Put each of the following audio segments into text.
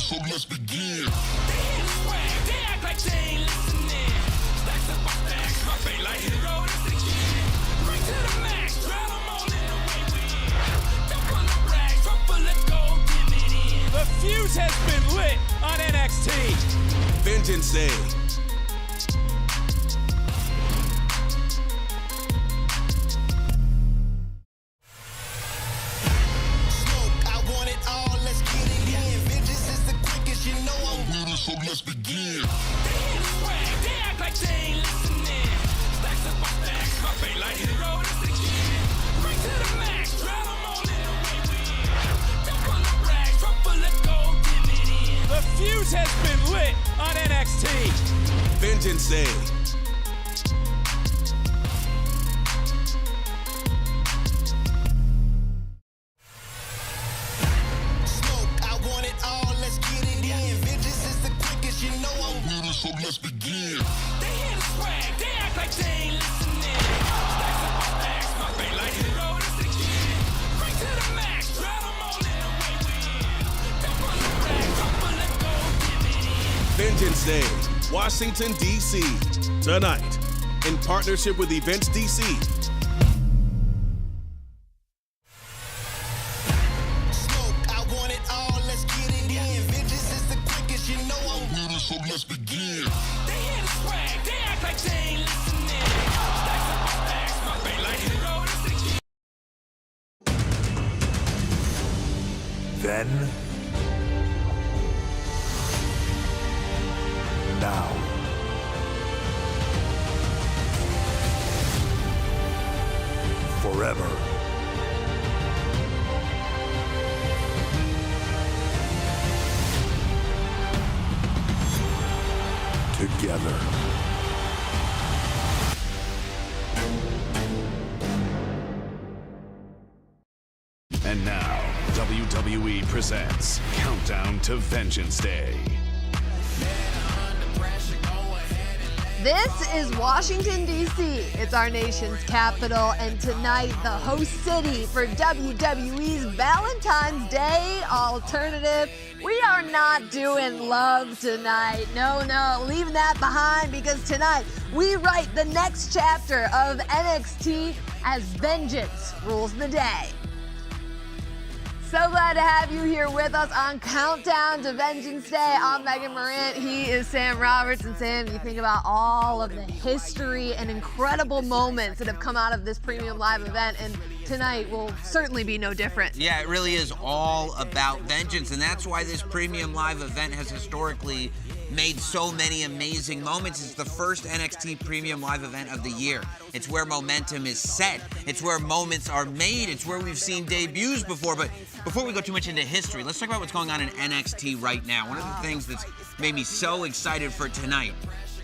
So let's begin. They act like they ain't listening. Stacks up my stacks, my fate like hero. That's the kid. Bring to the max, drown them all in the way we in. Don't pull the rags, truffle, let's go give it in. The fuse has been lit on NXT. Vengeance Day. So let's begin. They act like they ain't listening. Stacks up my stacks, my fate like hero. That's the kid. Bring to the max, drown them all in the way we in. Don't pull the rags, truffle, let's go give it in. The fuse has been lit on NXT. Vengeance Day. So let's begin. They hear the swag, they act like they ain't listening. Stacks up my stacks, my fate like hero. That's the kid. Bring to the max, drown them all in the way we in. Don't pull the rags, truffle, let's go give it in. Vengeance Day, Washington, D.C. Tonight, in partnership with Events DC. So let's begin. They hear the swag, they act like they ain't listening. Stacks up my stacks, my fate like hero. That's the kid. Then, now, forever. Together. And now, WWE presents Countdown to Vengeance Day. This is Washington, D.C. It's our nation's capital, and tonight the host city for WWE's Valentine's Day alternative. We are not doing love tonight. No, leaving that behind, because tonight we write the next chapter of NXT as vengeance rules the day. So glad to have you here with us on Countdown to Vengeance Day. I'm Megan Morant. He is Sam Roberts. And Sam, you think about all of the history and incredible moments that have come out of this premium live event, and tonight will certainly be no different. Yeah, it really is all about vengeance, and that's why this premium live event has historically made so many amazing moments. It's the first NXT premium live event of the year. It's where momentum is set. It's where moments are made. It's where we've seen debuts before. But before we go too much into history, let's talk about what's going on in NXT right now. One of the things that's made me so excited for tonight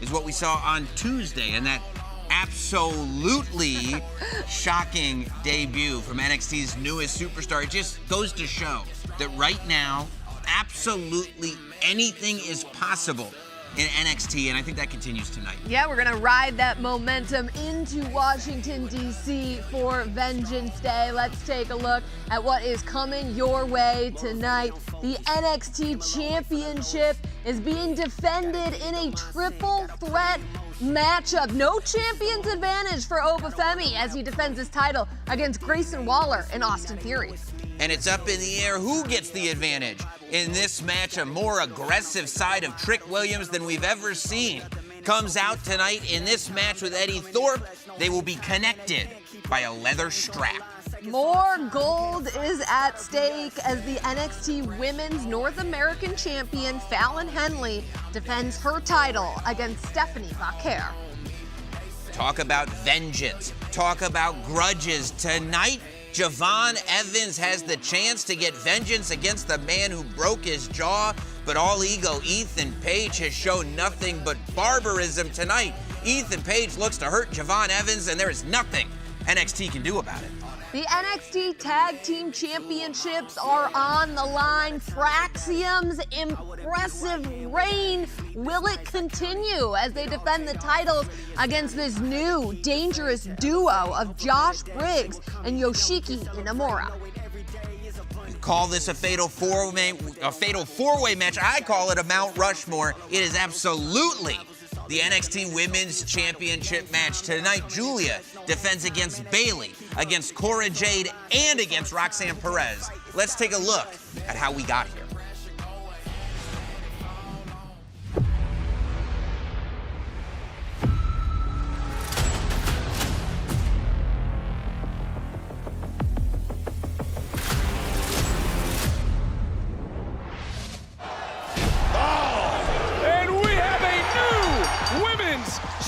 is what we saw on Tuesday, and that absolutely shocking debut from NXT's newest superstar. It just goes to show that right now, absolutely anything is possible in NXT, and I think that continues tonight. Yeah, we're going to ride that momentum into Washington, D.C. for Vengeance Day. Let's take a look at what is coming your way tonight. The NXT Championship is being defended in a triple threat matchup. No champion's advantage for Obafemi as he defends his title against Grayson Waller and Austin Theory. And it's up in the air who gets the advantage in this match. A more aggressive side of Trick Williams than we've ever seen comes out tonight in this match with Eddie Thorpe. They will be connected by a leather strap. More gold is at stake as the NXT Women's North American Champion Fallon Henley defends her title against Stephanie Vaquer. Talk about vengeance. Talk about grudges. Tonight, Javon Evans has the chance to get vengeance against the man who broke his jaw, but all ego Ethan Page has shown nothing but barbarism tonight. Ethan Page looks to hurt Javon Evans, and there is nothing NXT can do about it. The NXT Tag Team Championships are on the line. Fraxium's impressive reign, will it continue as they defend the titles against this new dangerous duo of Josh Briggs and Yoshiki Inamura? call this a fatal four-way match. I call it a Mount Rushmore. It is absolutely the NXT Women's Championship match. Tonight, Julia defends against Bayley, against Cora Jade, and against Roxanne Perez. Let's take a look at how we got here.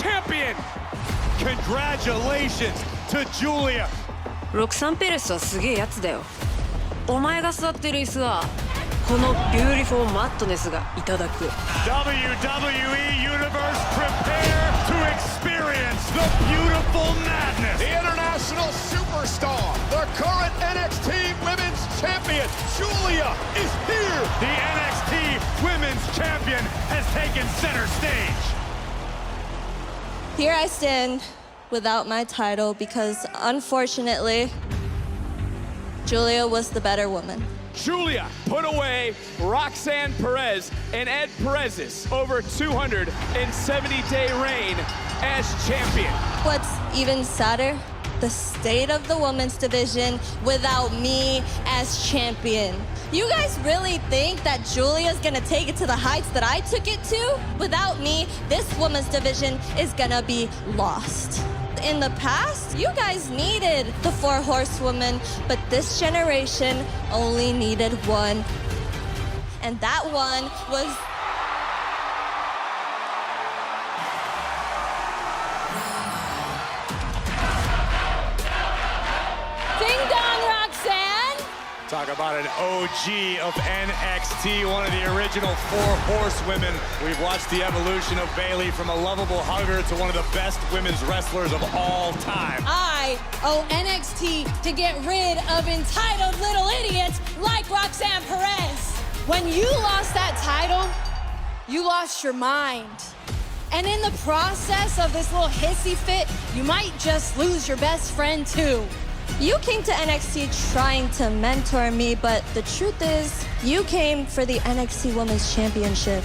Champion. Congratulations to Julia. ロクサン・ペレスはすげえやつだよ。お前が座ってる椅子はこのビューティフォーマットネスがいただく。WWE Universe, prepare to experience the beautiful madness. The international superstar, the current NXT Women's Champion, Julia is here. The NXT Women's Champion has taken center stage. Here I stand without my title because, unfortunately, Julia was the better woman. Julia put away Roxanne Perez and Ed Perez's over 270-day reign as champion. What's even sadder, the state of the women's division without me as champion. You guys really think that Julia's gonna take it to the heights that I took it to? Without me, this women's division is gonna be lost. In the past, you guys needed the 4 horsewomen, but this generation only needed one. And that one was... Ding dong, Roxanne! Talk about an OG of NXT, one of the original 4 horsewomen. We've watched the evolution of Bayley from a lovable hugger to one of the best women's wrestlers of all time. I owe NXT to get rid of entitled little idiots like Roxanne Perez. When you lost that title, you lost your mind. And in the process of this little hissy fit, you might just lose your best friend too. You came to NXT trying to mentor me, but the truth is, you came for the NXT Women's Championship.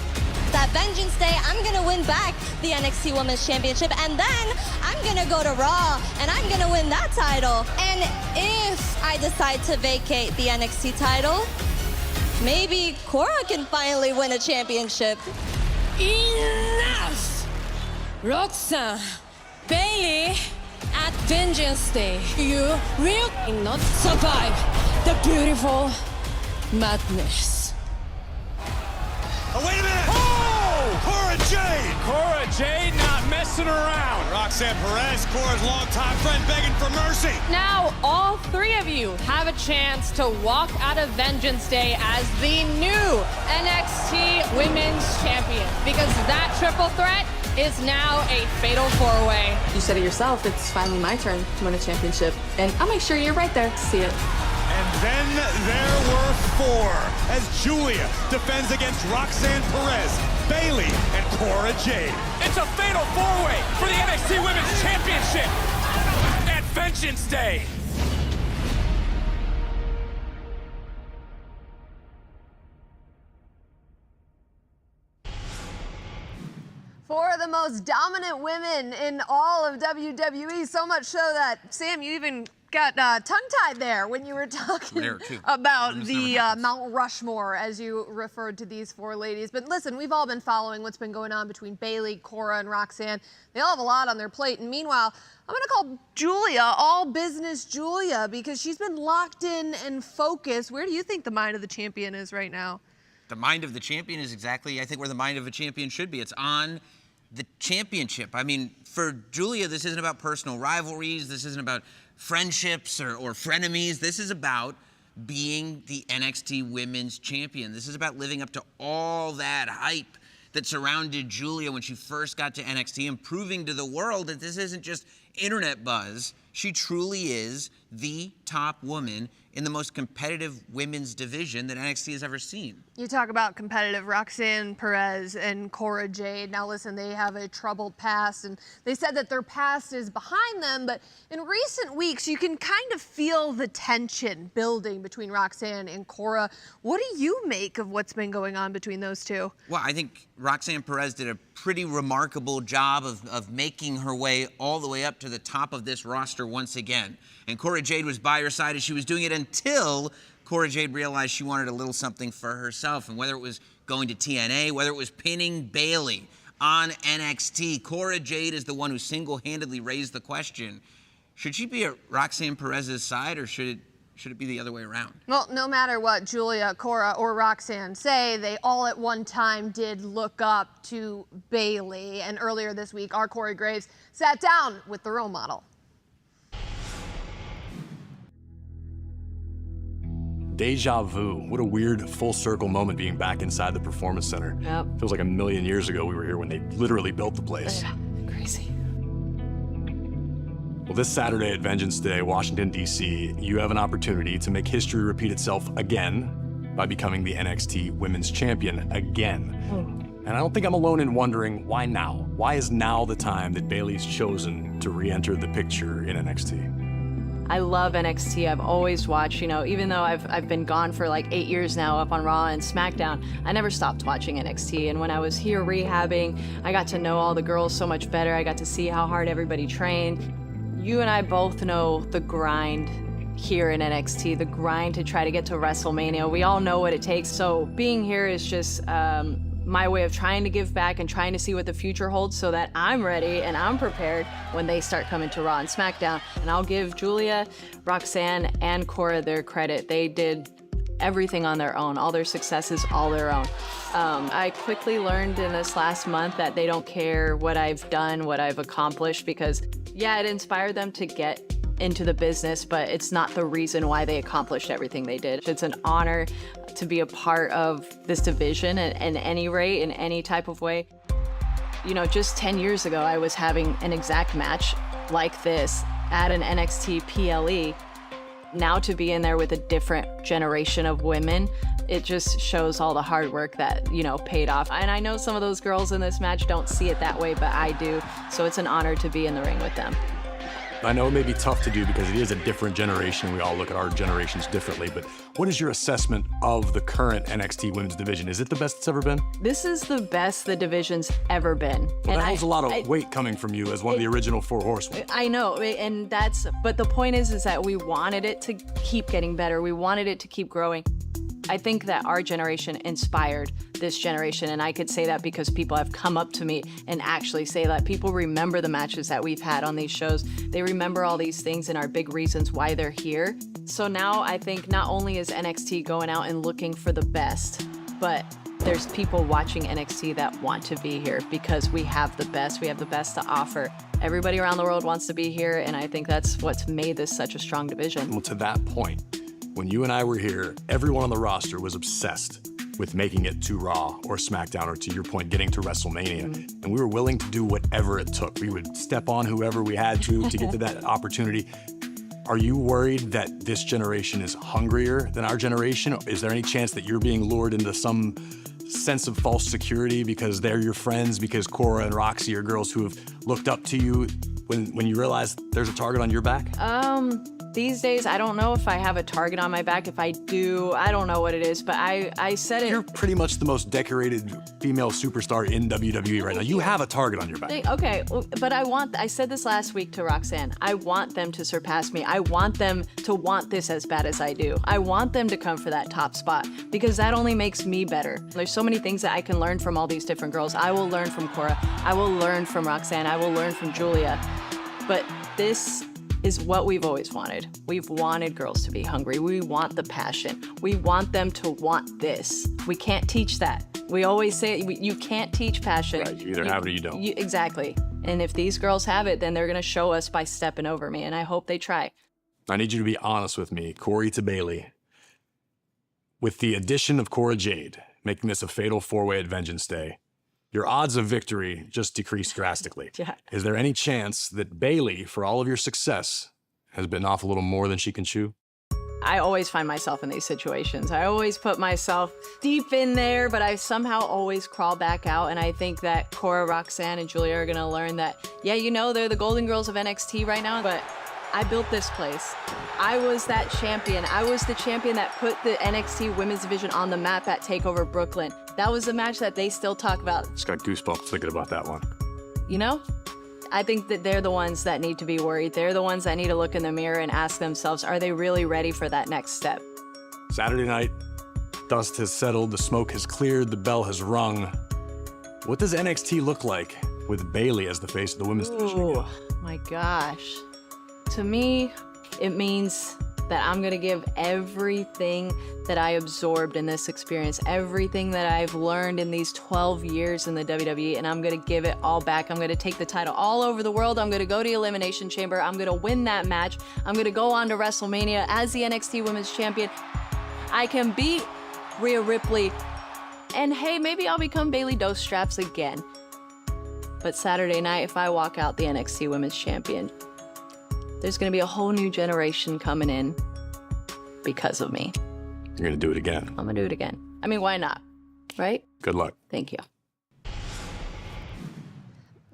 That Vengeance Day, I'm gonna win back the NXT Women's Championship, and then I'm gonna go to Raw, and I'm gonna win that title. And if I decide to vacate the NXT title, maybe Cora can finally win a championship. Enough! Roxanne, Bayley, at Vengeance Day, you will not survive the beautiful madness. Oh, wait a minute! Oh! Cora Jade! Cora Jade not messing around. Roxanne Perez, Cora's longtime friend, begging for mercy. Now, all 3 of you have a chance to walk out of Vengeance Day as the new NXT Women's Champion, because that triple threat is now a fatal 4-way. You said it yourself, it's finally my turn to win a championship, and I'll make sure you're right there to see it. And then there were 4 as Julia defends against Roxanne Perez, Bayley, and Cora Jade. It's a fatal 4-way for the NXT Women's Championship at Vengeance Day. For the most dominant women in all of WWE, so much so that, Sam, you even got tongue-tied there when you were talking about the Mount Rushmore, as you referred to these 4 ladies. But listen, we've all been following what's been going on between Bayley, Cora, and Roxanne. They all have a lot on their plate. And meanwhile, I'm going to call Julia all business Julia because she's been locked in and focused. Where do you think the mind of the champion is right now? The mind of the champion is exactly, I think, where the mind of a champion should be. It's on the championship. I mean, for Julia, this isn't about personal rivalries. This isn't about friendships or frenemies. This is about being the NXT Women's Champion. This is about living up to all that hype that surrounded Julia when she first got to NXT and proving to the world that this isn't just internet buzz. She truly is the top woman in the most competitive women's division that NXT has ever seen. You talk about competitive, Roxanne Perez and Cora Jade. Now listen, they have a troubled past, and they said that their past is behind them, but in recent weeks, you can kind of feel the tension building between Roxanne and Cora. What do you make of what's been going on between those two? Well, I think Roxanne Perez did a pretty remarkable job of making her way all the way up to the top of this roster once again. And Cora Jade was by her side as she was doing it until Cora Jade realized she wanted a little something for herself. And whether it was going to TNA, whether it was pinning Bayley on NXT, Cora Jade is the one who single-handedly raised the question, should she be at Roxanne Perez's side, or should it be the other way around? Well, no matter what Julia, Cora, or Roxanne say, they all at one time did look up to Bayley. And earlier this week, our Corey Graves sat down with the role model. Deja vu. What a weird full circle moment being back inside the Performance Center. Yep. Feels like a million years ago we were here when they literally built the place. Crazy. Well, this Saturday at Vengeance Day, Washington, D.C., you have an opportunity to make history repeat itself again by becoming the NXT Women's Champion again. And I don't think I'm alone in wondering, why now? Why is now the time that Bayley's chosen to re-enter the picture in NXT? I love NXT. I've always watched, even though I've been gone for like 8 years now up on Raw and SmackDown, I never stopped watching NXT. And when I was here rehabbing, I got to know all the girls so much better. I got to see how hard everybody trained. You and I both know the grind here in NXT, the grind to try to get to WrestleMania. We all know what it takes. So being here is just my way of trying to give back and trying to see what the future holds so that I'm ready and I'm prepared when they start coming to Raw and SmackDown. And I'll give Julia, Roxanne, and Cora their credit. They did everything on their own, all their successes, all their own. I quickly learned in this last month that they don't care what I've done, what I've accomplished, because yeah, it inspired them to get into the business, but it's not the reason why they accomplished everything they did. It's an honor to be a part of this division at any rate, in any type of way. Just 10 years ago, I was having an exact match like this at an NXT PLE. Now to be in there with a different generation of women, it just shows all the hard work that, paid off. And I know some of those girls in this match don't see it that way, but I do. So it's an honor to be in the ring with them. I know it may be tough to do because it is a different generation. We all look at our generations differently, but what is your assessment of the current NXT women's division? Is it the best it's ever been? This is the best the division's ever been. Well, that holds a lot of weight coming from you as one of the original Four Horsemen. I know, but the point is that we wanted it to keep getting better. We wanted it to keep growing. I think that our generation inspired this generation, and I could say that because people have come up to me and actually say that. People remember the matches that we've had on these shows. They remember all these things and our big reasons why they're here. So now I think not only is NXT going out and looking for the best, but there's people watching NXT that want to be here because we have the best. We have the best to offer. Everybody around the world wants to be here, and I think that's what's made this such a strong division. Well, to that point, when you and I were here, everyone on the roster was obsessed with making it to Raw or SmackDown, or to your point, getting to WrestleMania. And we were willing to do whatever it took. We would step on whoever we had to get to that opportunity. Are you worried that this generation is hungrier than our generation? Is there any chance that you're being lured into some sense of false security because they're your friends, because Cora and Roxy are girls who have looked up to you when you realize there's a target on your back? These days, I don't know if I have a target on my back. If I do, I don't know what it is, but I said it. You're pretty much the most decorated female superstar in WWE right now. You have a target on your back. Okay, but I said this last week to Roxanne. I want them to surpass me. I want them to want this as bad as I do. I want them to come for that top spot because that only makes me better. There's so many things that I can learn from all these different girls. I will learn from Cora. I will learn from Roxanne. I will learn from Julia. But this is what we've always wanted. We've wanted girls to be hungry. We want the passion. We want them to want this. We can't teach that. We always say you can't teach passion. Right, you either have it or you don't. Exactly. And if these girls have it, then they're gonna show us by stepping over me, and I hope they try. I need you to be honest with me, Corey to Bayley. With the addition of Cora Jade, making this a fatal four-way at Vengeance Day, your odds of victory just decreased drastically. Yeah. Is there any chance that Bayley, for all of your success has bitten off a little more than she can chew? I always find myself in these situations. I always put myself deep in there, but I somehow always crawl back out. And I think that Cora, Roxanne, and Julia are gonna learn that, yeah, you know, they're the Golden Girls of NXT right now, but I built this place. I was that champion. I was the champion that put the NXT Women's Division on the map at TakeOver Brooklyn. That was the match that they still talk about. Just got goosebumps thinking about that one. You know? I think that they're the ones that need to be worried. They're the ones that need to look in the mirror and ask themselves, are they really ready for that next step? Saturday night, dust has settled, the smoke has cleared, the bell has rung. What does NXT look like with Bayley as the face of the women's division again? My gosh. To me, it means that I'm gonna give everything that I absorbed in this experience, everything that I've learned in these 12 years in the WWE, and I'm gonna give it all back. I'm gonna take the title all over the world. I'm gonna go to Elimination Chamber. I'm gonna win that match. I'm gonna go on to WrestleMania as the NXT Women's Champion. I can beat Rhea Ripley, and hey, maybe I'll become Bayley Dose Straps again. But Saturday night, if I walk out the NXT Women's Champion, there's gonna be a whole new generation coming in because of me. You're gonna do it again. I'm gonna do it again. I mean, why not, right? Good luck. Thank you.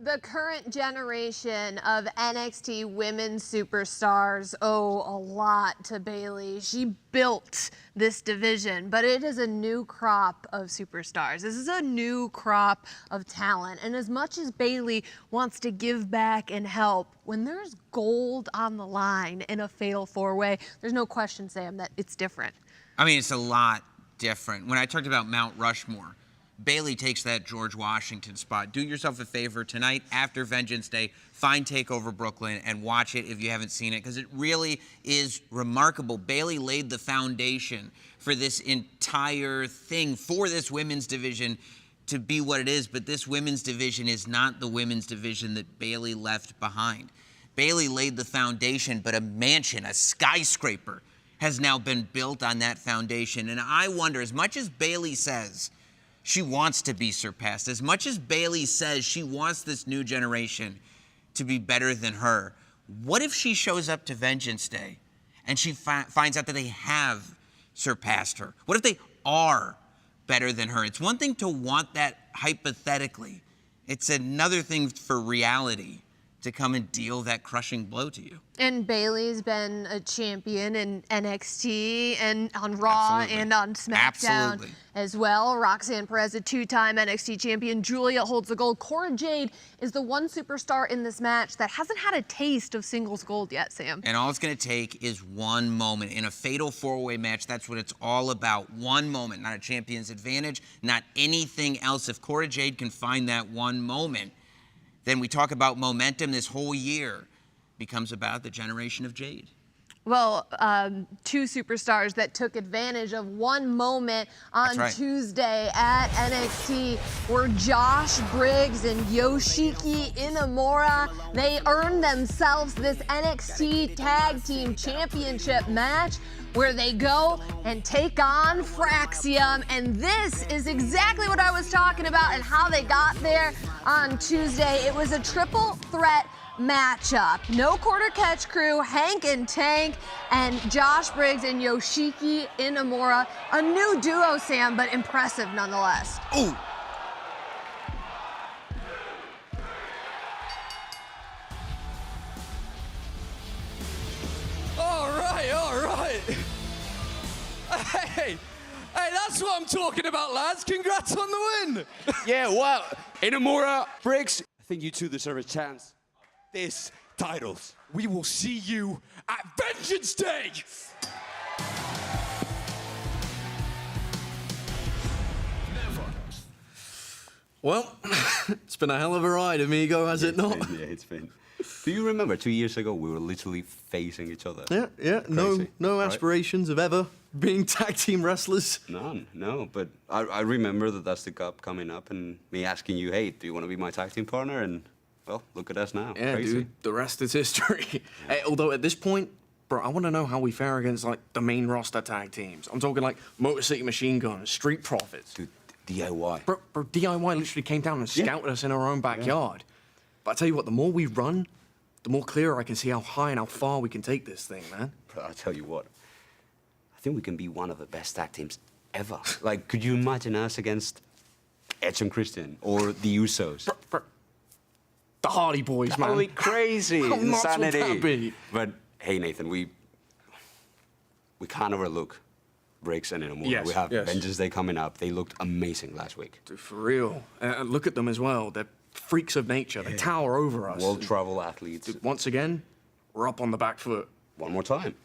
The current generation of NXT women's superstars owe a lot to Bayley. She built this division, but it is a new crop of superstars. This is a new crop of talent. And as much as Bayley wants to give back and help, when there's gold on the line in a fatal four-way, there's no question, Sam, that it's different. I mean, it's a lot different. When I talked about Mount Rushmore, Bayley takes that George Washington spot. Do yourself a favor tonight after Vengeance Day, find TakeOver Brooklyn and watch it if you haven't seen it, because it really is remarkable. Bayley laid the foundation for this entire thing, for this women's division to be what it is, but this women's division is not the women's division that Bayley left behind. Bayley laid the foundation, but a mansion, a skyscraper, has now been built on that foundation. And I wonder, as much as Bayley says she wants to be surpassed, as much as Bayley says she wants this new generation to be better than her, what if she shows up to Vengeance Day and she finds out that they have surpassed her? What if they are better than her? It's one thing to want that hypothetically. It's another thing for reality to come and deal that crushing blow to you. And Bayley's been a champion in NXT and on Raw and on SmackDown as well. Roxanne Perez, a two-time NXT champion. Julia holds the gold. Cora Jade is the one superstar in this match that hasn't had a taste of singles gold yet, Sam. And all it's going to take is one moment. In a fatal four-way match, that's what it's all about. One moment, not a champion's advantage, not anything else. If Cora Jade can find that one moment, then we talk about momentum. This whole year becomes about the generation of Jade. Well, two superstars that took advantage of one moment on Tuesday at NXT were Josh Briggs and Yoshiki Inamura. They earned themselves this NXT Tag Team Championship match where they go and take on Fraxium. And this is exactly what I was talking about and how they got there on Tuesday. It was a triple threat matchup. No quarter catch crew, Hank and Tank, and Josh Briggs and Yoshiki Inamura. A new duo, Sam, but impressive nonetheless. Ooh. All right. Hey, that's what I'm talking about, lads. Congrats on the win. Yeah, well, Inamura, Briggs, I think you two deserve a chance. This titles. We will see you at Vengeance Day. Well, it's been a hell of a ride, amigo, has it not? Yeah, it's been. Do you remember 2 years ago we were literally facing each other? Yeah. Crazy, no right? aspirations of ever being tag team wrestlers. None, no. But I remember that that's the cup coming up and me asking you, hey, do you want to be my tag team partner? And well, look at us now. Yeah, Crazy. dude, the rest is history. Although at this point, bro, I want to know how we fare against like the main roster tag teams. I'm talking like Motor City Machine Guns, Street Profits. Dude, DIY. Bro, DIY literally came down and scouted us in our own backyard. But I tell you what, the more we run, the more clearer I can see how high and how far we can take this thing, man. But I'll tell you what, I think we can be one of the best tag teams ever. Like, could you imagine us against Edge and Christian or the Usos? The Hardy Boys, man. Holy crazy. How nuts would Insanity. that be? But hey, Nathan, we can't overlook Briggs and Inamura. Yes, We have yes. Vengeance Day coming up. They looked amazing last week. Dude, for real. Look at them as well. They're freaks of nature. They tower over us. World travel athletes. Dude, once again, we're up on the back foot. One more time.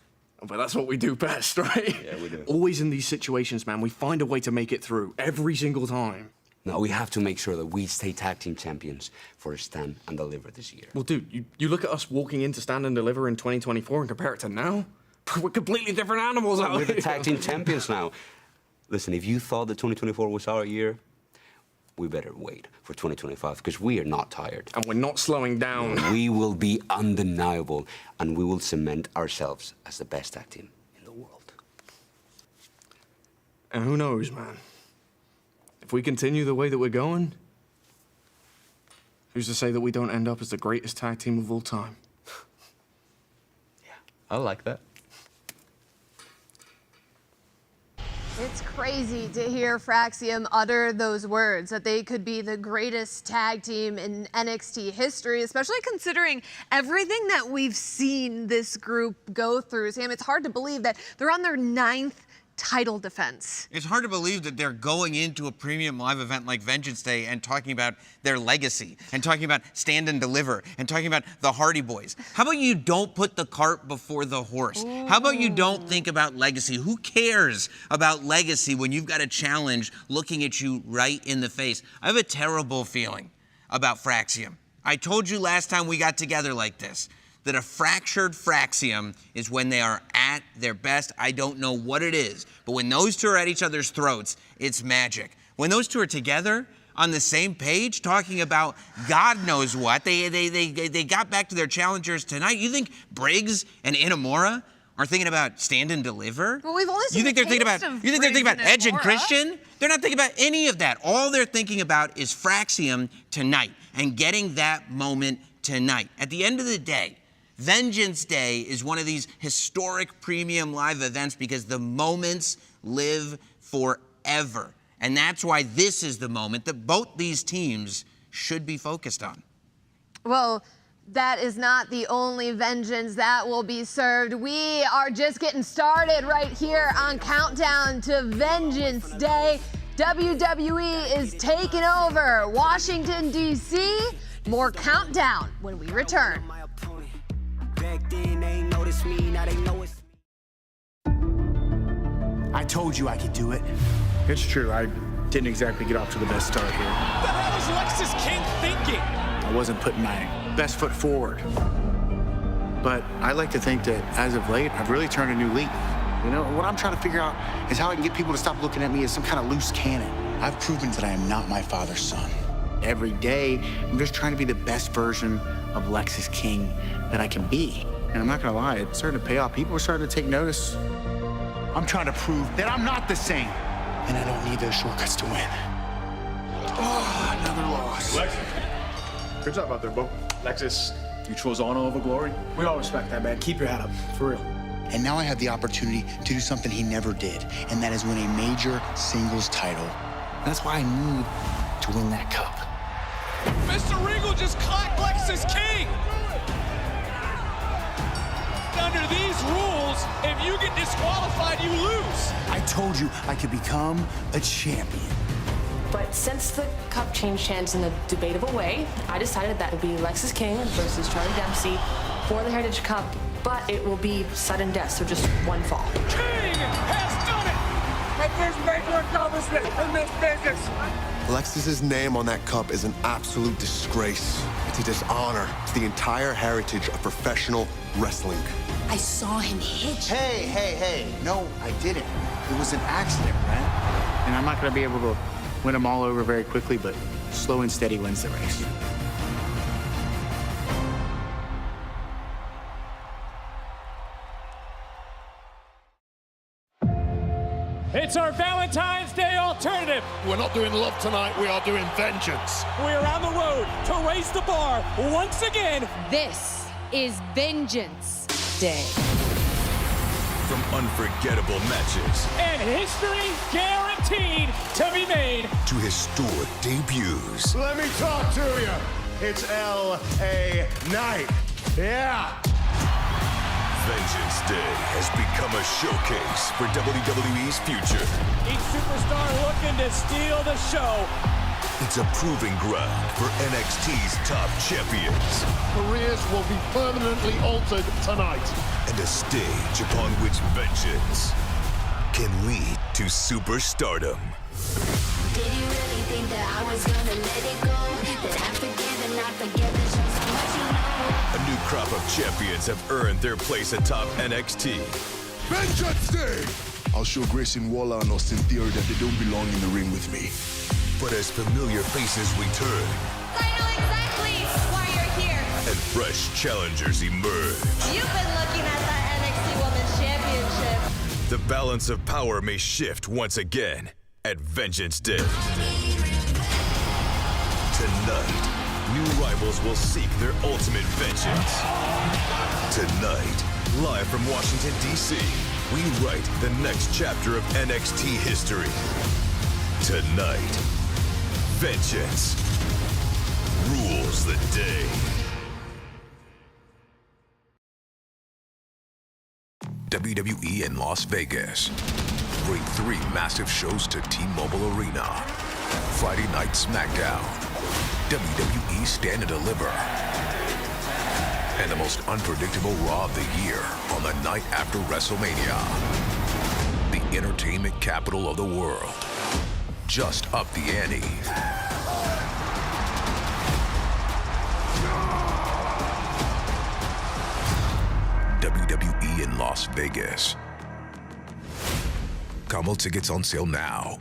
But that's what we do best, right? Yeah, we do. Always in these situations, man, we find a way to make it through every single time. Now, we have to make sure that we stay tag team champions for Stand and Deliver this year. Well, dude, you look at us walking into Stand and Deliver in 2024 and compare it to now, we're completely different animals out We're here. the tag team champions now. Listen, if you thought that 2024 was our year, we better wait for 2025 because we are not tired. And we're not slowing down. We will be undeniable and we will cement ourselves as the best tag team in the world. And who knows, man? If we continue the way that we're going, who's to say that we don't end up as the greatest tag team of all time? I like that. It's crazy to hear Fraxium utter those words, that they could be the greatest tag team in NXT history, especially considering everything that we've seen this group go through. Sam, it's hard to believe that they're on their 9th title defense. It's hard to believe that they're going into a premium live event like Vengeance Day and talking about their legacy and talking about Stand and Deliver and talking about the Hardy Boys. How about you don't put the cart before the horse? Ooh. How about you don't think about legacy? Who cares about legacy when you've got a challenge looking at you right in the face? I have a terrible feeling about Fraxium. I told you last time we got together like this, that a fractured Fraxium is when they are at their best. I don't know what it is, but when those two are at each other's throats, it's magic. When those two are together on the same page, talking about God knows what, they got back to their challengers tonight. You think Briggs and Inamura are thinking about Stand and Deliver? Well, we've only seen you think they're thinking about Edge and Inamura? Christian? They're not thinking about any of that. All they're thinking about is Fraxium tonight and getting that moment tonight. At the end of the day, Vengeance Day is one of these historic premium live events because the moments live forever. And that's why this is the moment that both these teams should be focused on. Well, that is not the only vengeance that will be served. We are just getting started right here on Countdown to Vengeance Day. WWE is taking over Washington, D.C. More Countdown when we return. Back then they ain't noticed me, now they know it's I told you I could do it. It's true, I didn't exactly get off to the best start here. What the hell is Lexis King thinking? I wasn't putting my best foot forward. But I like to think that as of late, I've really turned a new leaf. You know, what I'm trying to figure out is how I can get people to stop looking at me as some kind of loose cannon. I've proven that I am not my father's son. Every day, I'm just trying to be the best version of Lexis King that I can be. And I'm not gonna lie, it's starting to pay off. People are starting to take notice. I'm trying to prove that I'm not the same. And I don't need those shortcuts to win. Oh, another loss. Lexis. Good job out there, Bo. Lexis, you chose honor over glory. We all respect that, man. Keep your head up, for real. And now I have the opportunity to do something he never did, and that is win a major singles title. That's why I need to win that cup. Mr. Regal just clapped Lexis King. Under these rules, if you get disqualified, you lose. I told you I could become a champion. But since the cup changed hands in a debatable way, I decided that it would be Lexis King versus Charlie Dempsey for the Heritage Cup, but it will be sudden death, so just one fall. King has done it! My first major accomplishment in this business. Lexis's name on that cup is an absolute disgrace. It's a dishonor to the entire heritage of professional wrestling. I saw him hit you. Hey. No, I didn't. It was an accident, man. And I'm not gonna be able to win them all over very quickly, but slow and steady wins the race. It's our Valentine's Day alternative. We're not doing love tonight, we are doing vengeance. We're on the road to raise the bar once again. This is Vengeance Day. From unforgettable matches And history guaranteed to be made. to historic debuts, Let me talk to you. It's L.A. Knight. Yeah. Vengeance Day has become a showcase for WWE's future. Each superstar looking to steal the show. It's a proving ground for NXT's top champions Careers will be permanently altered tonight. and a stage upon which vengeance can lead to superstardom. Did you really think that I was gonna let it go? That after giving, not forgiving, shows how much you know. A new crop of champions have earned their place atop NXT. Vengeance Day! I'll show Grayson Waller and Austin Theory that they don't belong in the ring with me. But as familiar faces return I know exactly why you're here. and fresh challengers emerge, You've been looking at that NXT Women's Championship. the balance of power may shift once again at Vengeance Day. Tonight, new rivals will seek their ultimate vengeance. Tonight, live from Washington, D.C., we write the next chapter of NXT history. Tonight, vengeance rules the day. WWE in Las Vegas. Bring 3 massive shows to T-Mobile Arena. Friday Night SmackDown. WWE Stand and Deliver. And the most unpredictable Raw of the year on the night after WrestleMania. The entertainment capital of the world. Just up the ante. WWE in Las Vegas. Combo tickets on sale now.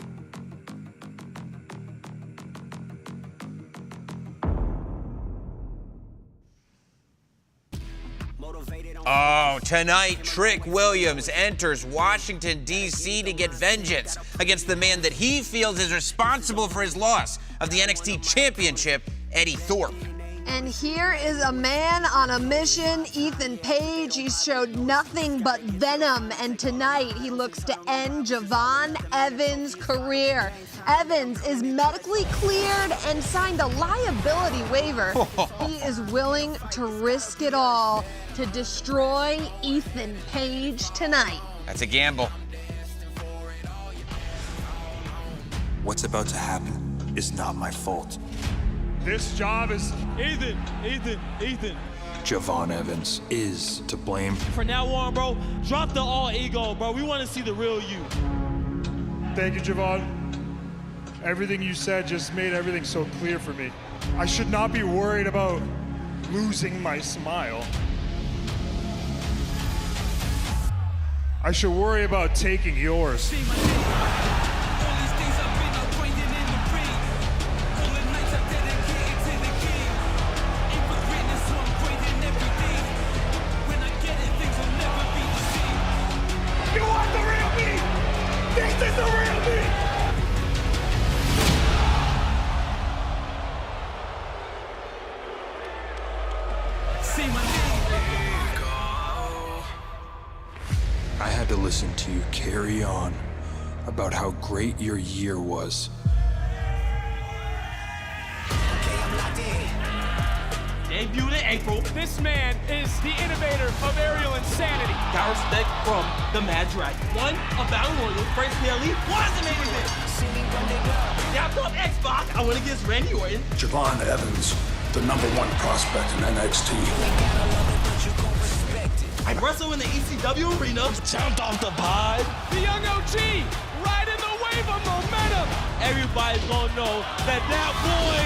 Oh, tonight, Trick Williams enters Washington, D.C. to get vengeance against the man that he feels is responsible for his loss of the NXT Championship, Eddie Thorpe. And here is a man on a mission, Ethan Page. He showed nothing but venom, and tonight he looks to end Javon Evans' career. Evans is medically cleared and signed a liability waiver. He is willing to risk it all to destroy Ethan Page tonight. That's a gamble. What's about to happen is not my fault. This job is Ethan. Javon Evans is to blame. From now on, bro, drop the all ego, bro. We want to see the real you. Thank you, Javon. Everything you said just made everything so clear for me. I should not be worried about losing my smile. I should worry about taking yours. You want the real me? This is the real me! See my I had to listen to you carry on about how great your year was. Debuted in April. This man is the innovator of aerial insanity. Got respect from the Mad Dragon. One, a Battle Royal, Prince Nelly. What is the main event? Snapped up Xbox. I went against Randy Orton. Javon Evans, the #1 prospect in NXT. I wrestled in the ECW arena. Jumped off the pod. The young OG, riding the wave of momentum. Everybody's gonna know that boy.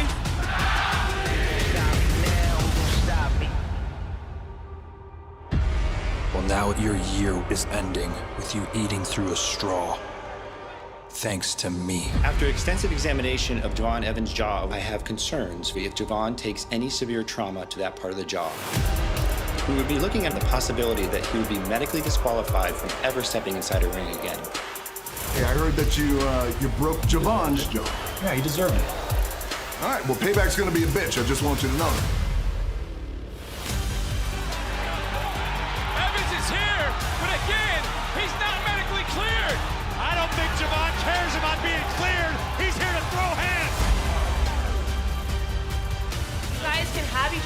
Well, now your year is ending with you eating through a straw. Thanks to me. After extensive examination of Javon Evans' jaw, I have concerns if Javon takes any severe trauma to that part of the jaw. We would be looking at the possibility that he would be medically disqualified from ever stepping inside a ring again. Hey, I heard that you broke Javon's jaw. Yeah, he deserved it. All right, well, payback's gonna be a bitch. I just want you to know that.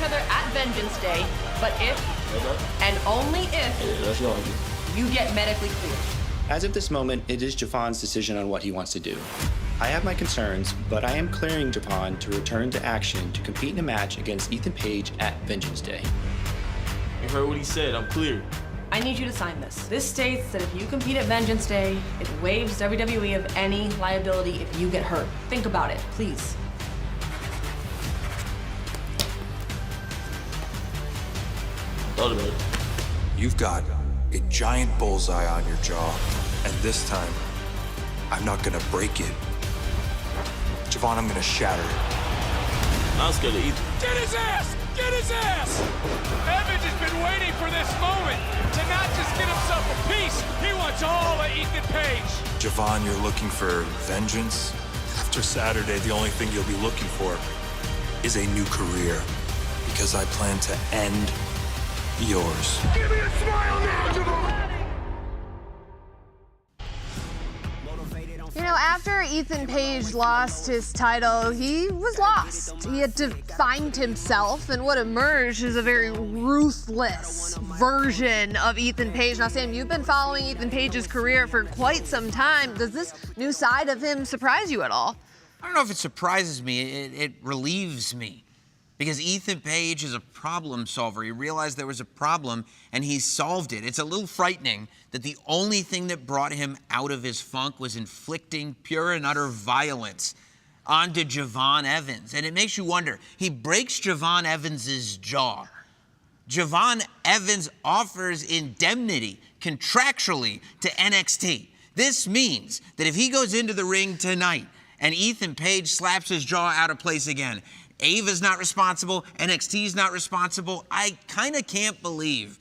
other at Vengeance Day, but if, and only if, you get medically cleared. As of this moment, it is Javon's decision on what he wants to do. I have my concerns, but I am clearing Javon to return to action to compete in a match against Ethan Page at Vengeance Day. You heard what he said, I'm clear. I need you to sign this. This states that if you compete at Vengeance Day, it waives WWE of any liability if you get hurt. Think about it, please. Thought about it. You've got a giant bullseye on your jaw, and this time, I'm not gonna break it. Javon, I'm gonna shatter it. I'm scared of Ethan. Get his ass! Get his ass! Evans has been waiting for this moment to not just get himself a piece. He wants all of Ethan Page. Javon, you're looking for vengeance? After Saturday, the only thing you'll be looking for is a new career, because I plan to end yours. Give me a smile now, Javon! You know, after Ethan Page lost his title, he was lost. He had to find himself, and what emerged is a very ruthless version of Ethan Page. Now, Sam, you've been following Ethan Page's career for quite some time. Does this new side of him surprise you at all? I don't know if it surprises me. It relieves me. Because Ethan Page is a problem solver. He realized there was a problem, and he solved it. It's a little frightening that the only thing that brought him out of his funk was inflicting pure and utter violence onto Javon Evans. And it makes you wonder, he breaks Javon Evans' jaw. Javon Evans offers indemnity contractually to NXT. This means that if he goes into the ring tonight and Ethan Page slaps his jaw out of place again, Ava's not responsible, NXT's not responsible. I kind of can't believe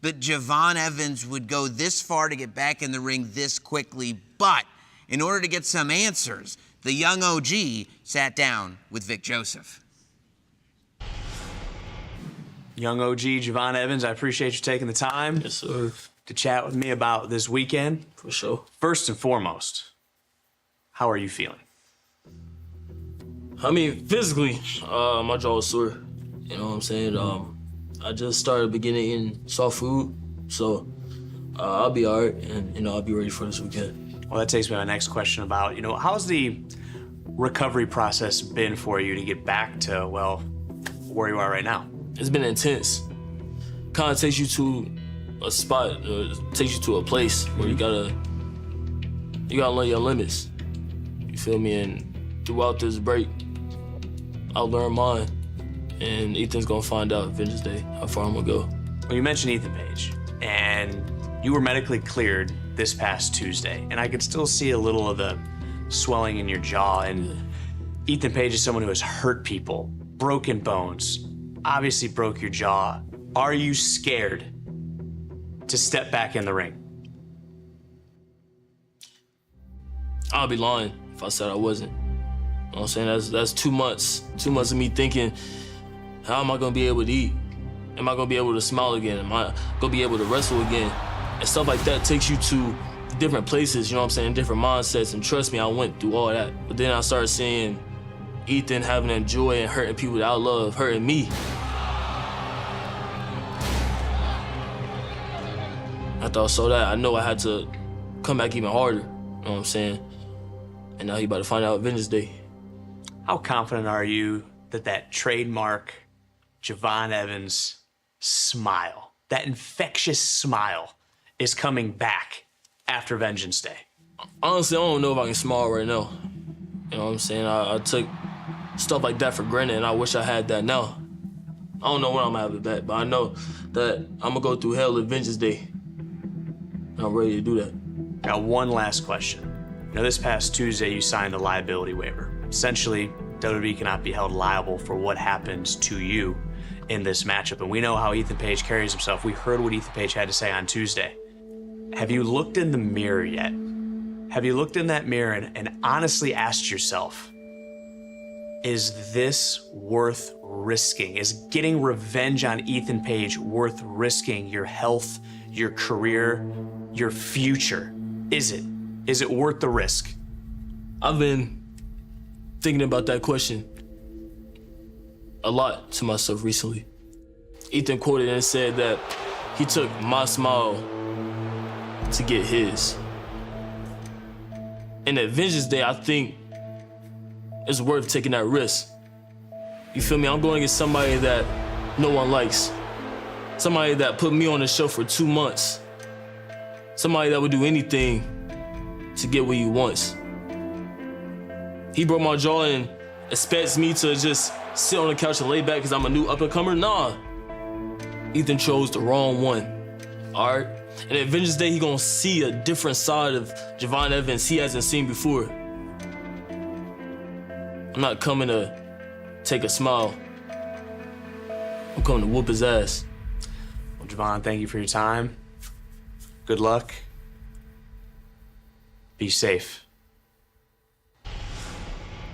that Javon Evans would go this far to get back in the ring this quickly. But in order to get some answers, the young OG sat down with Vic Joseph. Young OG Javon Evans, I appreciate you taking the time to chat with me about this weekend. For sure. First and foremost, how are you feeling? I mean, physically, my jaw was sore. You know what I'm saying? I just started beginning eating soft food, so I'll be all right, and I'll be ready for this weekend. Well, that takes me to my next question about, how's the recovery process been for you to get back to, well, where you are right now? It's been intense. Kind of takes you to a spot, takes you to a place where you gotta learn your limits. You feel me? And throughout this break, I'll learn mine, and Ethan's gonna find out Vengeance Day how far I'm gonna go. Well, you mentioned Ethan Page, and you were medically cleared this past Tuesday, and I could still see a little of the swelling in your jaw. And Ethan Page is someone who has hurt people, broken bones, obviously broke your jaw. Are you scared to step back in the ring? I'll be lying if I said I wasn't. You know what I'm saying? That's 2 months. 2 months of me thinking, how am I gonna be able to eat? Am I gonna be able to smile again? Am I gonna be able to wrestle again? And stuff like that takes you to different places, you know what I'm saying? Different mindsets, and trust me, I went through all that. But then I started seeing Ethan having that joy and hurting people that I love, hurting me. After I saw that, I know I had to come back even harder, you know what I'm saying? And now he about to find out Vengeance Day. How confident are you that that trademark Javon Evans smile, that infectious smile, is coming back after Vengeance Day? Honestly, I don't know if I can smile right now. You know what I'm saying? I took stuff like that for granted, and I wish I had that now. I don't know when I'm gonna have it back, but I know that I'm gonna go through hell at Vengeance Day. I'm ready to do that. Now, one last question. This past Tuesday, you signed a liability waiver. Essentially, WWE cannot be held liable for what happens to you in this matchup. And we know how Ethan Page carries himself. We heard what Ethan Page had to say on Tuesday. Have you looked in the mirror yet? Have you looked in that mirror and honestly asked yourself, is this worth risking? Is getting revenge on Ethan Page worth risking your health, your career, your future? Is it? Is it worth the risk? I've been thinking about that question a lot to myself recently. Ethan quoted and said that he took my smile to get his. And at Vengeance Day, I think it's worth taking that risk. You feel me? I'm going against somebody that no one likes. Somebody that put me on the show for 2 months. Somebody that would do anything to get what he wants. He broke my jaw and expects me to just sit on the couch and lay back because I'm a new up-and-comer? Nah. Ethan chose the wrong one, all right? And at Vengeance Day, he gonna see a different side of Javon Evans he hasn't seen before. I'm not coming to take a smile. I'm coming to whoop his ass. Well, Javon, thank you for your time. Good luck. Be safe.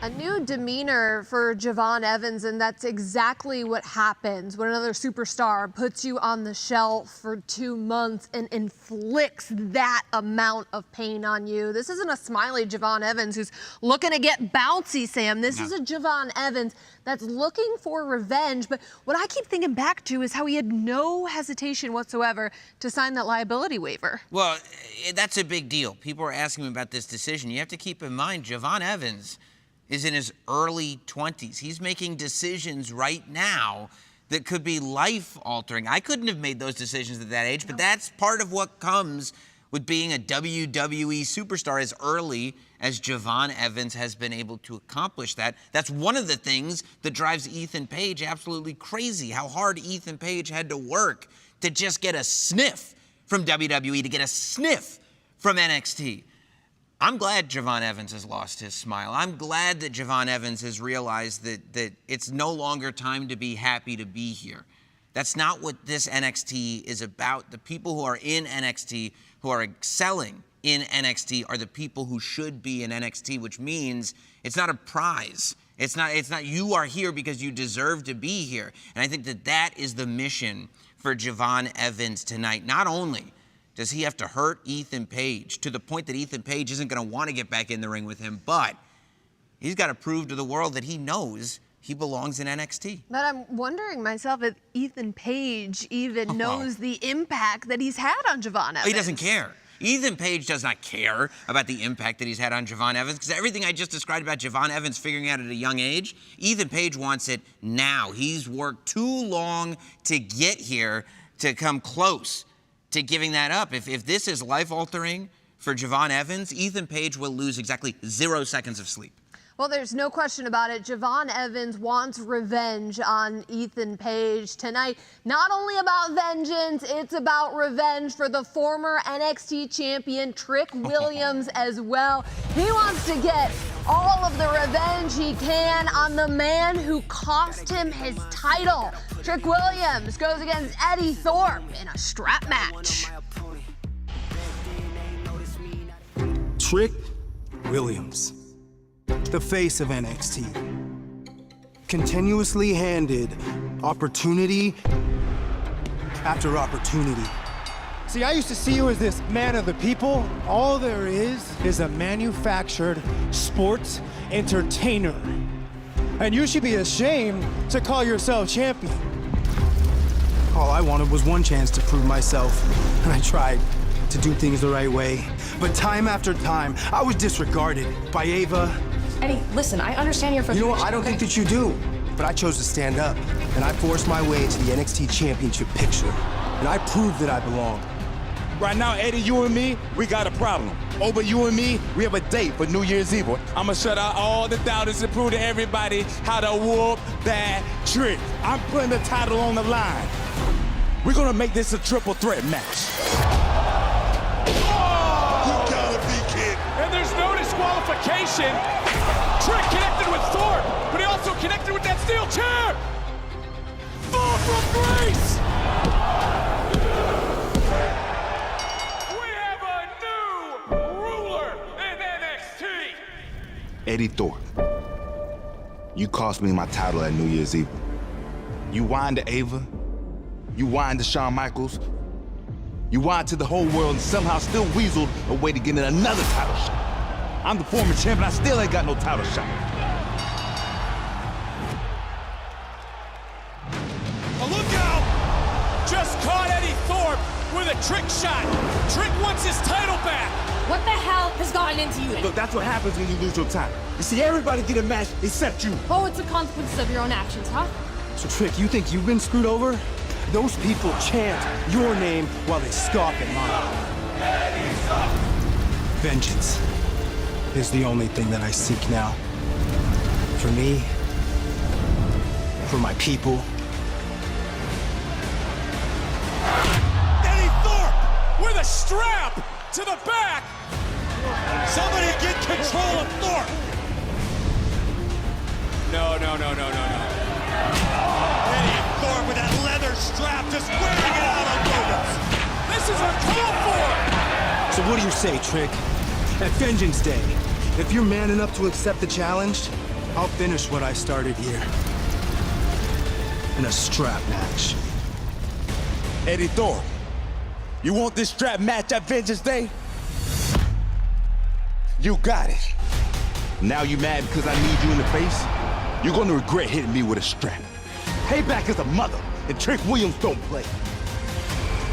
A new demeanor for Javon Evans, and that's exactly what happens when another superstar puts you on the shelf for 2 months and inflicts that amount of pain on you. This isn't a smiley Javon Evans who's looking to get bouncy, Sam. This is a Javon Evans that's looking for revenge. But what I keep thinking back to is how he had no hesitation whatsoever to sign that liability waiver. Well, that's a big deal. People are asking me about this decision. You have to keep in mind, Javon Evans is in his early 20s. He's making decisions right now that could be life-altering. I couldn't have made those decisions at that age, but that's part of what comes with being a WWE superstar as early as Javon Evans has been able to accomplish that. That's one of the things that drives Ethan Page absolutely crazy, how hard Ethan Page had to work to just get a sniff from WWE, to get a sniff from NXT. I'm glad Javon Evans has lost his smile. I'm glad that Javon Evans has realized that it's no longer time to be happy to be here. That's not what this NXT is about. The people who are in NXT, who are excelling in NXT, are the people who should be in NXT, which means it's not a prize. It's not you are here because you deserve to be here. And I think that is the mission for Javon Evans tonight. Not only does he have to hurt Ethan Page to the point that Ethan Page isn't going to want to get back in the ring with him, but he's got to prove to the world that he knows he belongs in NXT. But I'm wondering myself if Ethan Page even knows the impact that he's had on Javon Evans. He doesn't care. Ethan Page does not care about the impact that he's had on Javon Evans, because everything I just described about Javon Evans figuring out at a young age, Ethan Page wants it now. He's worked too long to get here to come close to giving that up. If this is life-altering for Javon Evans, Ethan Page will lose exactly 0 seconds of sleep. Well, there's no question about it. Javon Evans wants revenge on Ethan Page tonight. Not only about vengeance, it's about revenge for the former NXT champion Trick Williams as well. He wants to get all of the revenge he can on the man who cost him his title. Trick Williams goes against Eddie Thorpe in a strap match. Trick Williams, the face of NXT, continuously handed opportunity after opportunity. See, I used to see you as this man of the people. All there is a manufactured sports entertainer. And you should be ashamed to call yourself champion. All I wanted was one chance to prove myself, and I tried to do things the right way. But time after time, I was disregarded by Ava. Eddie, listen, I understand your frustration. You know what? I don't think that you do. But I chose to stand up, and I forced my way into the NXT Championship picture. And I proved that I belong. Right now, Eddie, you and me, we got a problem. Oh, but you and me, we have a date for New Year's Eve. I'm gonna shut out all the doubters and prove to everybody how to whoop that Trick. I'm putting the title on the line. We're gonna make this a triple threat match. And there's no disqualification. Trick connected with Thorpe, but he also connected with that steel chair. Fall from grace. We have a new ruler in NXT. Eddie Thorpe, you cost me my title at New Year's Eve. You whined to Ava, you whined to Shawn Michaels, you whined to the whole world and somehow still weaseled a way to get in another title shot. I'm the former champion, I still ain't got no title shot. Oh, look out! Trick shot. Trick wants his title back. What the hell has gotten into you? Look, that's what happens when you lose your time. You see, everybody get a match except you. Oh, it's the consequences of your own actions, huh? So, Trick, you think you've been screwed over? Those people chant your name while they scoff at mine. Vengeance is the only thing that I seek now. For me, for my people. Eddie Thorpe with a strap to the back. Somebody get control of Thorpe. No. Eddie Thorpe with that leather strap just wearing it out on Williams. This is uncalled for. So what do you say, Trick? At Vengeance Day, if you're man enough to accept the challenge, I'll finish what I started here. In a strap match. Eddie Thorpe, you want this strap match at Vengeance Day? You got it. Now you mad because I need you in the face? You're gonna regret hitting me with a strap. Payback is a mother, and Trick Williams don't play.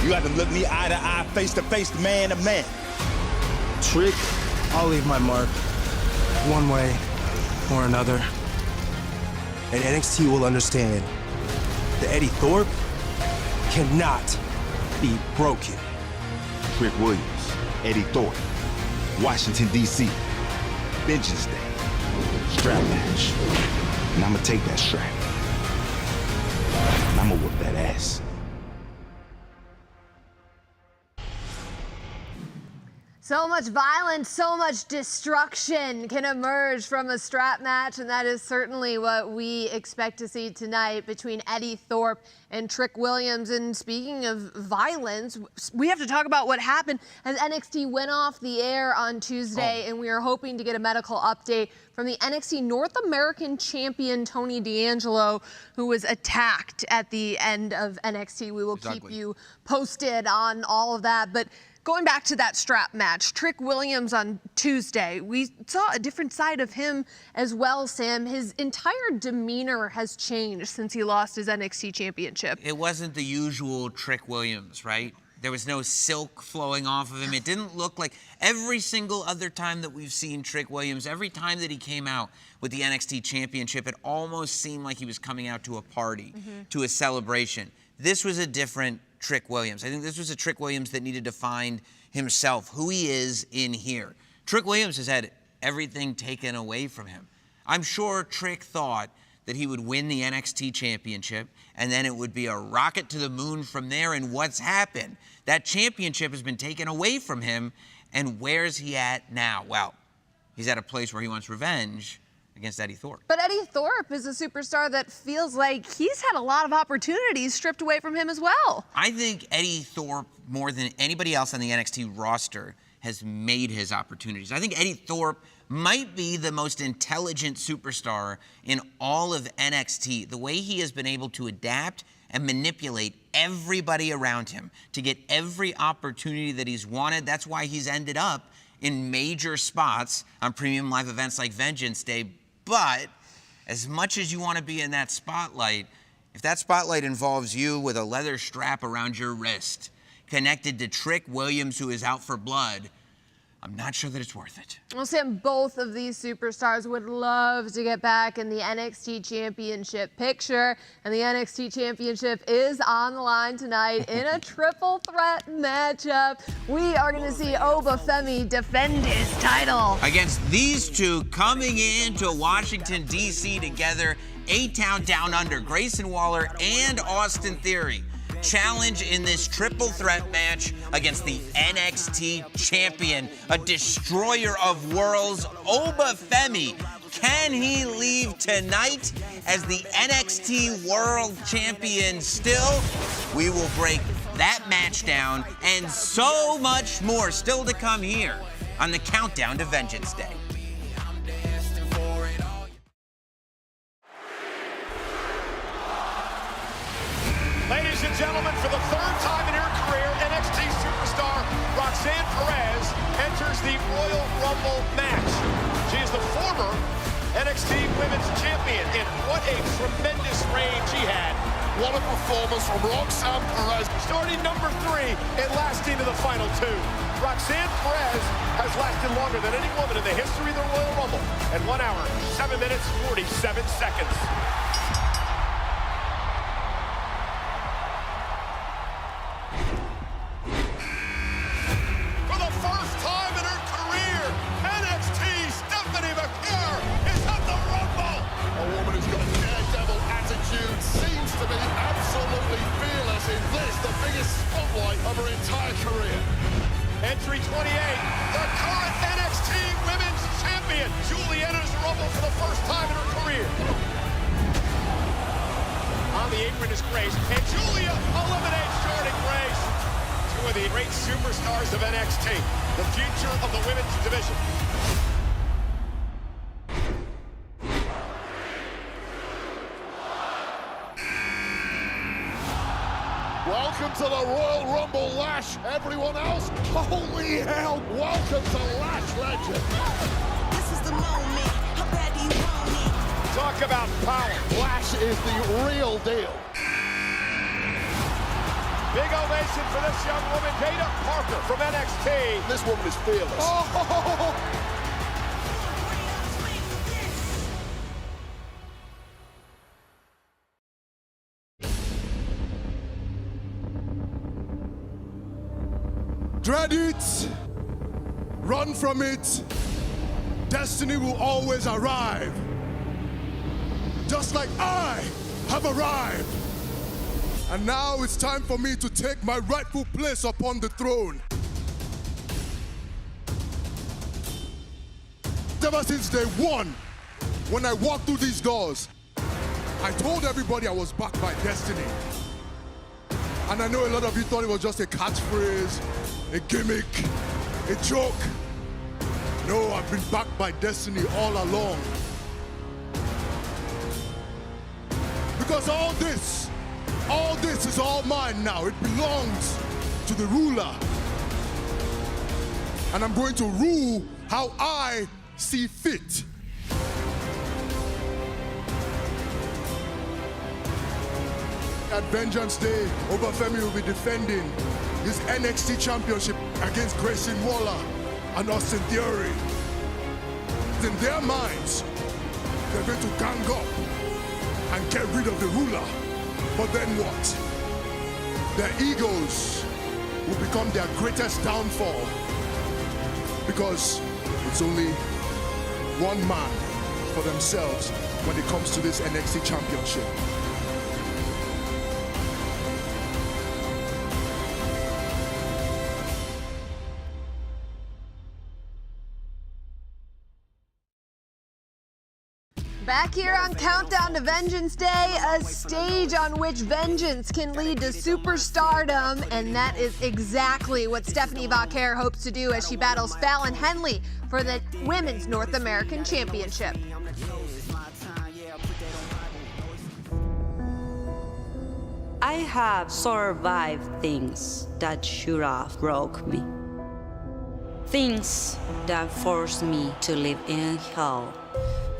You have to look me eye to eye, face to face, man to man. Trick, I'll leave my mark. One way or another. And NXT will understand that Eddie Thorpe cannot be broken. Trick Williams, Eddie Thorpe, Washington, D.C., Vengeance Day, strap match. And I'm gonna take that strap. And I'm gonna whoop that ass. So much violence, so much destruction can emerge from a strap match, and that is certainly what we expect to see tonight between Eddie Thorpe and Trick Williams. And speaking of violence, we have to talk about what happened as NXT went off the air on Tuesday, and we are hoping to get a medical update from the NXT North American champion, Tony D'Angelo, who was attacked at the end of NXT. We will keep you posted on all of that. But going back to that strap match, Trick Williams on Tuesday, we saw a different side of him as well, Sam. His entire demeanor has changed since he lost his NXT championship. It wasn't the usual Trick Williams, right? There was no silk flowing off of him. It didn't look like every single other time that we've seen Trick Williams, every time that he came out with the NXT championship, it almost seemed like he was coming out to a party, to a celebration. This was a different Trick Williams. I think this was a Trick Williams that needed to find himself, who he is in here. Trick Williams has had everything taken away from him. I'm sure Trick thought that he would win the NXT championship, and then it would be a rocket to the moon from there. And what's happened? That championship has been taken away from him, and where's he at now? Well, he's at a place where he wants revenge against Eddie Thorpe. But Eddie Thorpe is a superstar that feels like he's had a lot of opportunities stripped away from him as well. I think Eddie Thorpe, more than anybody else on the NXT roster, has made his opportunities. I think Eddie Thorpe might be the most intelligent superstar in all of NXT. The way he has been able to adapt and manipulate everybody around him to get every opportunity that he's wanted. That's why he's ended up in major spots on premium live events like Vengeance Day. But as much as you want to be in that spotlight, if that spotlight involves you with a leather strap around your wrist, connected to Trick Williams, who is out for blood, I'm not sure that it's worth it. Well, Sam, both of these superstars would love to get back in the NXT Championship picture, and the NXT Championship is on the line tonight in a triple threat matchup. We are going to see Obafemi defend his title against these two coming into Washington, D.C. together. A-Town Down Under, Grayson Waller and Austin Theory challenge in this triple threat match against the NXT champion, a destroyer of worlds, Obafemi. Can he leave tonight as the NXT World Champion still? We will break that match down and so much more still to come here on the Countdown to Vengeance Day. Ladies and gentlemen, for the third time in her career, NXT superstar Roxanne Perez enters the Royal Rumble match. She is the former NXT Women's Champion, and what a tremendous reign she had What a performance from Roxanne Perez. Starting number 3 and lasting to the final 2. Roxanne Perez has lasted longer than any woman in the history of the Royal Rumble at 1 hour, 7 minutes, 47 seconds. For the first time in her career, NXT Stephanie McCare is at the Rumble. A woman who's got a daredevil attitude, seems to be absolutely fearless in this, the biggest spotlight of her entire career. Entry 28, the current NXT Women's Champion. Julie enters the Rumble for the first time in her career. On the apron is Grace, and Julia eliminates Jordynne Grace. Two of the great superstars of NXT, the future of the women's division. Welcome to the Royal Rumble, Lash. Everyone else, holy hell, welcome to Lash Legend. This is the moment. How bad do you want it? Talk about power. Lash is the real deal. Big ovation for this young woman, Dana Parker from NXT. This woman is fearless. Oh! Dread it, run from it. Destiny will always arrive. Just like I have arrived. And now it's time for me to take my rightful place upon the throne. Ever since day one, when I walked through these doors, I told everybody I was backed by Destiny. And I know a lot of you thought it was just a catchphrase, a gimmick, a joke. No, I've been backed by Destiny all along. Because all this is all mine now. It belongs to the ruler. And I'm going to rule how I see fit. At Vengeance Day, Obafemi will be defending his NXT Championship against Grayson Waller and Austin Theory. In their minds, they're going to gang up and get rid of the ruler. But then what? Their egos will become their greatest downfall, because it's only one man for themselves when it comes to this NXT Championship. Back here on Countdown to Vengeance Day, a stage on which vengeance can lead to superstardom, and that is exactly what Stephanie Vaquer hopes to do as she battles Fallon Henley for the Women's North American Championship. I have survived things that should have broke me. Things that forced me to live in hell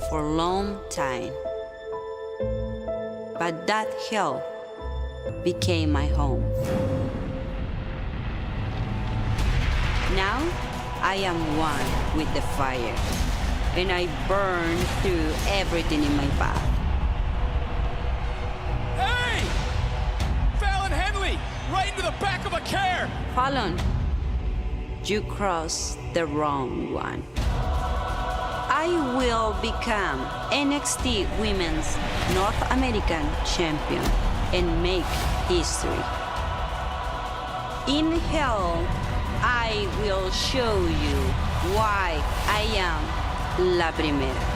for a long time. But that hell became my home. Now I am one with the fire, and I burn through everything in my path. Hey! Fallon Henley, right into the back of a car! Fallon, you crossed the wrong one. I will become NXT Women's North American Champion and make history. In hell, I will show you why I am La Primera.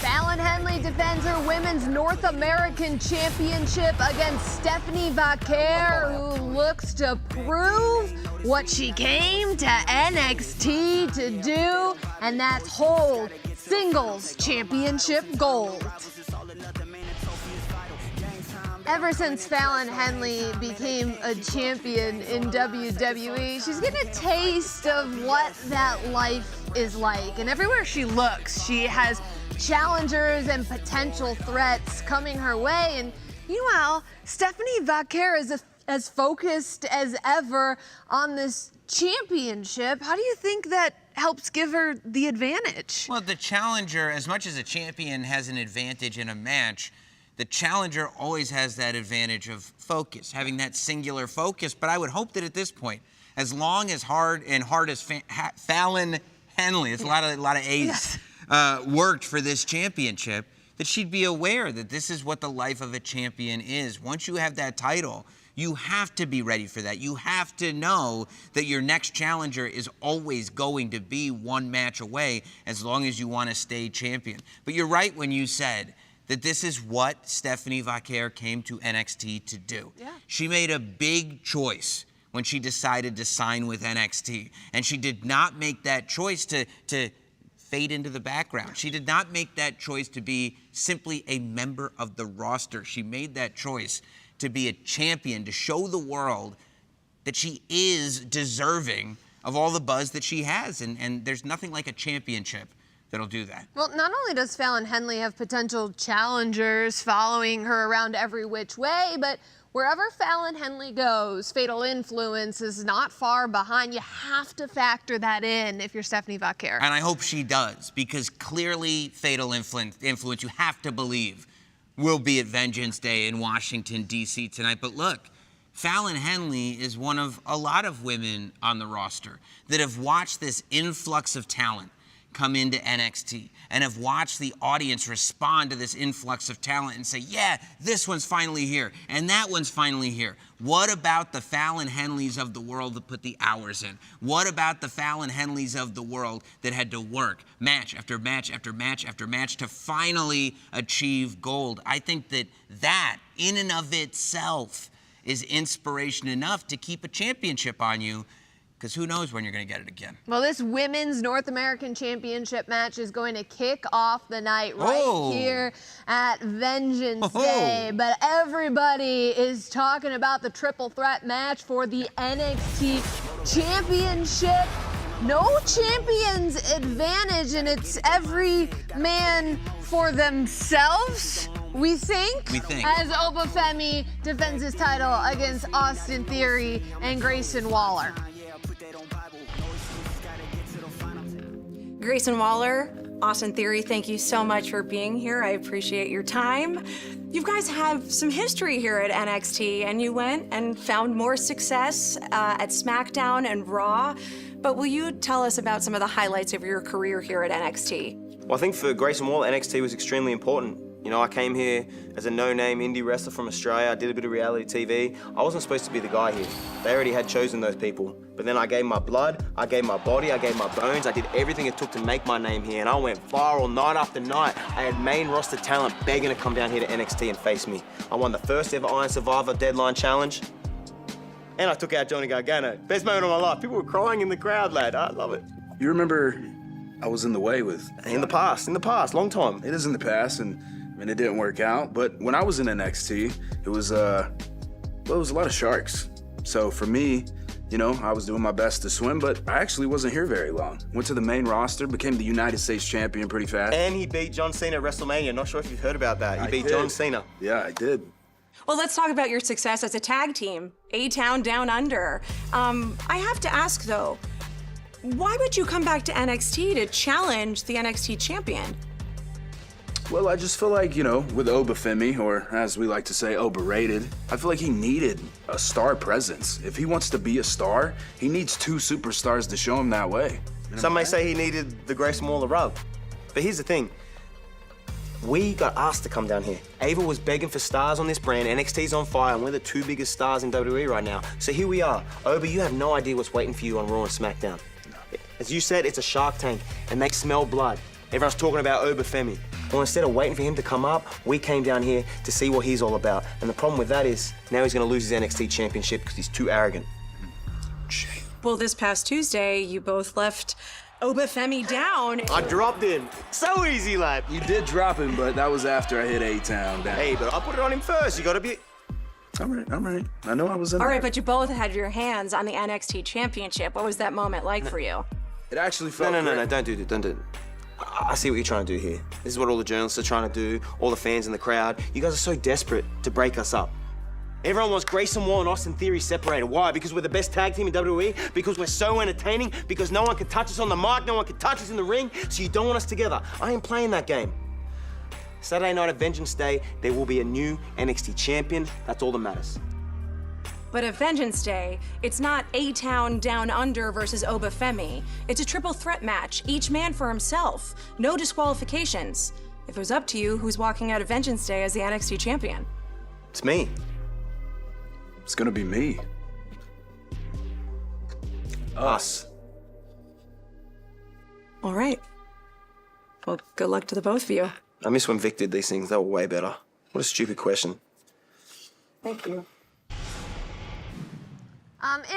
Fallon Henley defends her Women's North American Championship against Stephanie Vaquer, who looks to prove what she came to NXT to do, and that's hold singles championship gold. Ever since Fallon Henley became a champion in WWE, she's getting a taste of what that life is like. And everywhere she looks, she has challengers and potential threats coming her way. And meanwhile, Stephanie Vaquer is as focused as ever on this championship. How do you think that helps give her the advantage? Well, the challenger, as much as a champion has an advantage in a match, the challenger always has that advantage of focus, having that singular focus. But I would hope that at this point, as long as hard as Fallon Henley, it's a lot of A's, worked for this championship, that she'd be aware that this is what the life of a champion is. Once you have that title, you have to be ready for that. You have to know that your next challenger is always going to be one match away as long as you want to stay champion. But you're right when you said that this is what Stephanie Vaquer came to NXT to do. Yeah. She made a big choice when she decided to sign with NXT. And she did not make that choice to fade into the background. She did not make that choice to be simply a member of the roster. She made that choice to be a champion, to show the world that she is deserving of all the buzz that she has. And there's nothing like a championship that'll do that. Well, not only does Fallon Henley have potential challengers following her around every which way, but wherever Fallon Henley goes, Fatal Influence is not far behind. You have to factor that in if you're Stephanie Vaquer. And I hope she does, because clearly Fatal Influence, you have to believe, will be at Vengeance Day in Washington, D.C. tonight. But look, Fallon Henley is one of a lot of women on the roster that have watched this influx of talent come into NXT and have watched the audience respond to this influx of talent and say, yeah, this one's finally here and that one's finally here. What about the Fallon Henleys of the world that put the hours in? What about the Fallon Henleys of the world that had to work match after match after match after match to finally achieve gold? I think that in and of itself is inspiration enough to keep a championship on you, because who knows when you're going to get it again. Well, this Women's North American Championship match is going to kick off the night right here at Vengeance Day. But everybody is talking about the triple threat match for the NXT Championship. No champion's advantage, and it's every man for themselves, we think. As Obafemi defends his title against Austin Theory and Grayson Waller. Grayson Waller, Austin Theory, thank you so much for being here. I appreciate your time. You guys have some history here at NXT, and you went and found more success at SmackDown and Raw. But will you tell us about some of the highlights of your career here at NXT? Well, I think for Grayson Waller, NXT was extremely important. You know, I came here as a no-name indie wrestler from Australia. I did a bit of reality TV. I wasn't supposed to be the guy here. They already had chosen those people. But then I gave my blood, I gave my body, I gave my bones. I did everything it took to make my name here. And I went viral night after night. I had main roster talent begging to come down here to NXT and face me. I won the first ever Iron Survivor Deadline Challenge. And I took out Johnny Gargano. Best moment of my life. People were crying in the crowd, lad. I love it. You remember I was in the way with... In the past, long time. It is in the past, and it didn't work out. But when I was in NXT, it was a lot of sharks. So for me, you know, I was doing my best to swim, but I actually wasn't here very long. Went to the main roster, became the United States champion pretty fast. And he beat John Cena at WrestleMania. Not sure if you've heard about that. He beat John Cena. Yeah, I did. Well, let's talk about your success as a tag team, A-Town Down Under. I have to ask, though, why would you come back to NXT to challenge the NXT champion? Well, I just feel like, you know, with Obafemi, or as we like to say, overrated, I feel like he needed a star presence. If he wants to be a star, he needs two superstars to show him that way. Some may say he needed the Grayson Waller rub. But here's the thing. We got asked to come down here. Ava was begging for stars on this brand. NXT's on fire, and we're the two biggest stars in WWE right now. So here we are. Oba, you have no idea what's waiting for you on Raw and SmackDown. As you said, it's a shark tank, and they smell blood. Everyone's talking about Obafemi. Well, instead of waiting for him to come up, we came down here to see what he's all about. And the problem with that is, now he's gonna lose his NXT championship because he's too arrogant. Well, this past Tuesday, you both left Obafemi down. I dropped him. So easy, lad. You did drop him, but that was after I hit A-Town down. Hey, but I put it on him first. You gotta be... All right. I know I was in All there. right, but you both had your hands on the NXT Championship. What was that moment like for you? It actually felt No, great. don't do it. I see what you're trying to do here. This is what all the journalists are trying to do, all the fans in the crowd. You guys are so desperate to break us up. Everyone wants Grayson Waller and Austin Theory separated. Why? Because we're the best tag team in WWE? Because we're so entertaining? Because no one can touch us on the mic, no one can touch us in the ring? So you don't want us together. I ain't playing that game. Saturday night at Vengeance Day, there will be a new NXT champion. That's all that matters. But at Vengeance Day, it's not A-Town Down Under versus Oba Femi. It's a triple threat match, each man for himself. No disqualifications. If it was up to you, who's walking out of Vengeance Day as the NXT champion? It's me. It's gonna be me. Us. All right. Well, good luck to the both of you. I miss when Vic did these things. They were way better. What a stupid question. Thank you.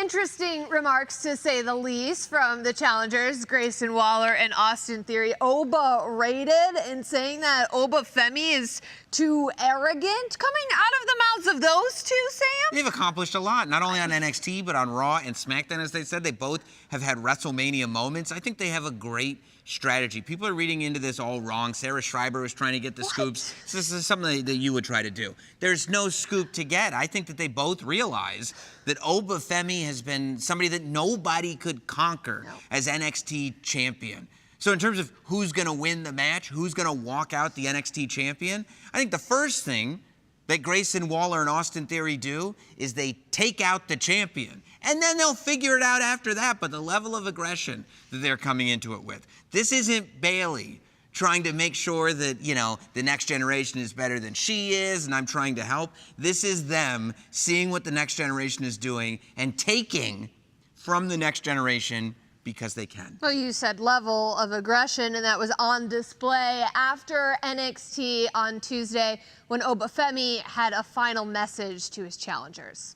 Interesting remarks, to say the least, from the challengers, Grayson Waller and Austin Theory. Oba rated in saying that Oba Femi is too arrogant. Coming out of the mouths of those two, Sam? They've accomplished a lot, not only on NXT, but on Raw and SmackDown, as they said. They both have had WrestleMania moments. I think they have a great strategy. People are reading into this all wrong. Sarah Schreiber was trying to get the scoops. This is something that you would try to do. There's no scoop to get. I think that they both realize that Oba Femi has been somebody that nobody could conquer as NXT champion. So in terms of who's going to win the match, who's going to walk out the NXT champion, I think the first thing that Grayson Waller and Austin Theory do is they take out the champion. And then they'll figure it out after that. But the level of aggression that they're coming into it with. This isn't Bayley trying to make sure that, you know, the next generation is better than she is and I'm trying to help. This is them seeing what the next generation is doing and taking from the next generation because they can. Well, you said level of aggression, and that was on display after NXT on Tuesday when Oba Femi had a final message to his challengers.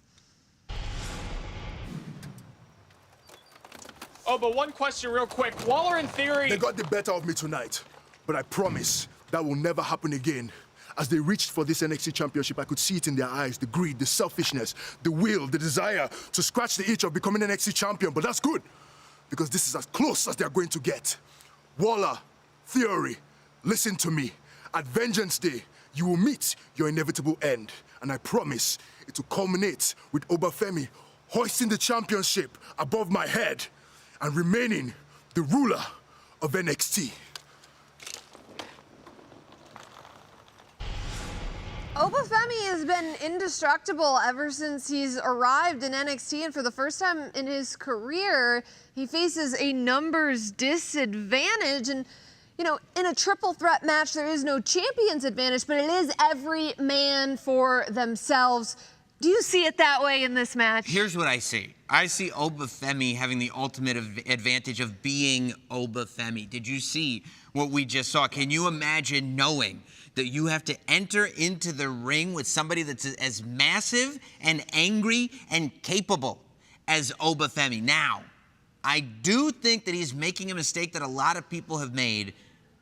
Oh, but one question real quick. Waller and Theory... They got the better of me tonight, but I promise that will never happen again. As they reached for this NXT championship, I could see it in their eyes, the greed, the selfishness, the will, the desire to scratch the itch of becoming an NXT champion, but that's good, because this is as close as they're going to get. Waller, Theory, listen to me. At Vengeance Day, you will meet your inevitable end, and I promise it will culminate with Oba Femi hoisting the championship above my head and remaining the ruler of NXT. Oba Femi has been indestructible ever since he's arrived in NXT, and for the first time in his career, he faces a numbers disadvantage. And, you know, in a triple threat match, there is no champion's advantage, but it is every man for themselves. Do you see it that way in this match? Here's what I see. I see Oba Femi having the ultimate advantage of being Oba Femi. Did you see what we just saw? Can you imagine knowing that you have to enter into the ring with somebody that's as massive and angry and capable as Oba Femi? Now, I do think that he's making a mistake that a lot of people have made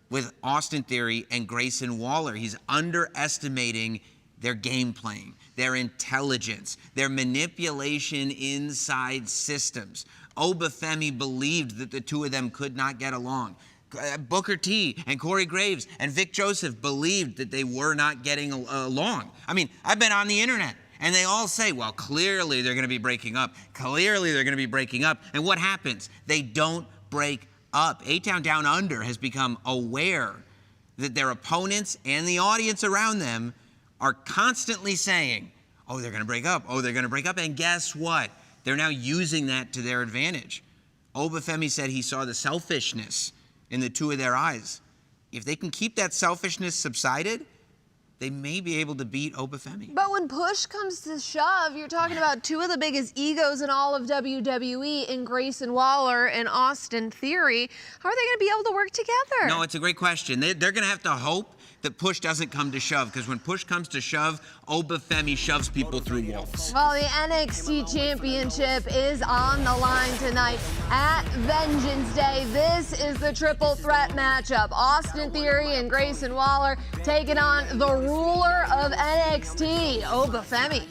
with Austin Theory and Grayson Waller. He's underestimating their game playing, their intelligence, their manipulation inside systems. Oba Femi believed that the two of them could not get along. Booker T and Corey Graves and Vic Joseph believed that they were not getting along. I mean, I've been on the internet and they all say, well, clearly they're going to be breaking up. Clearly they're going to be breaking up. And what happens? They don't break up. A-Town Down Under has become aware that their opponents and the audience around them are constantly saying, oh, they're going to break up. Oh, they're going to break up. And guess what? They're now using that to their advantage. Oba Femi said he saw the selfishness in the two of their eyes. If they can keep that selfishness subsided, they may be able to beat Oba Femi. But when push comes to shove, you're talking about two of the biggest egos in all of WWE in Grayson Waller and Austin Theory. How are they going to be able to work together? No, it's a great question. They're going to have to hope that push doesn't come to shove, because when push comes to shove, Oba Femi shoves people through walls. Well, the NXT Championship is on the line tonight at Vengeance Day. This is the triple threat matchup. Austin Theory and Grayson Waller taking on the ruler of NXT, Oba Femi.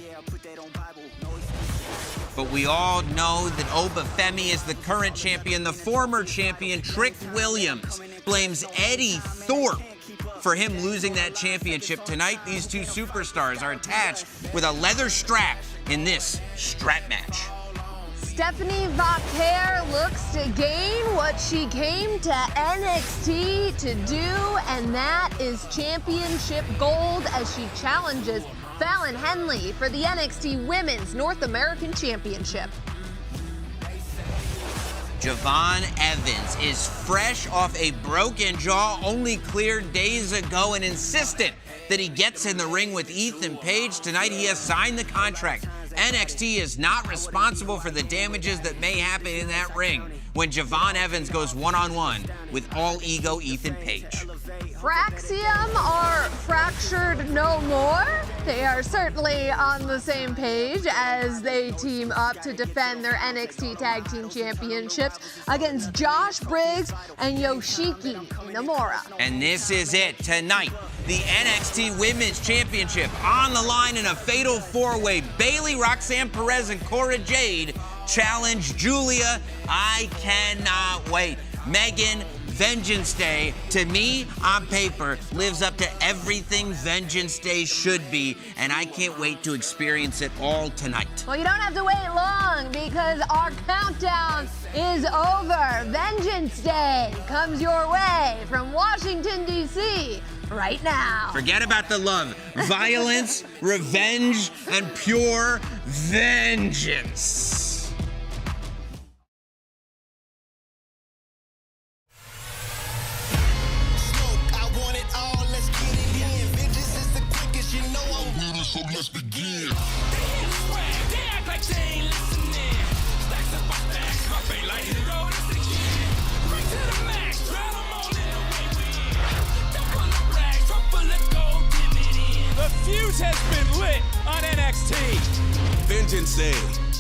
But we all know that Obafemi is the current champion. The former champion, Trick Williams, blames Eddie Thorpe for him losing that championship. Tonight, these two superstars are attached with a leather strap in this strap match. Stephanie Vaquer looks to gain what she came to NXT to do, and that is championship gold as she challenges Fallon Henley for the NXT Women's North American Championship. Javon Evans is fresh off a broken jaw, only cleared days ago, and insistent that he gets in the ring with Ethan Page. Tonight he has signed the contract. NXT is not responsible for the damages that may happen in that ring when Javon Evans goes one-on-one with all-ego Ethan Page. Fraxium are fractured no more. They are certainly on the same page as they team up to defend their NXT Tag Team Championships against Josh Briggs and Yoshiki Nomura. And this is it tonight. The NXT Women's Championship on the line in a fatal four-way. Bayley, Roxanne Perez, and Cora Jade challenge Julia. I cannot wait. Megan, Vengeance Day, to me, on paper, lives up to everything Vengeance Day should be, and I can't wait to experience it all tonight. Well, you don't have to wait long because our countdown is over. Vengeance Day comes your way from Washington, D.C. right now. Forget about the love. Violence, revenge, and pure vengeance. So let's begin. The fuse has been lit on NXT. Vengeance Day.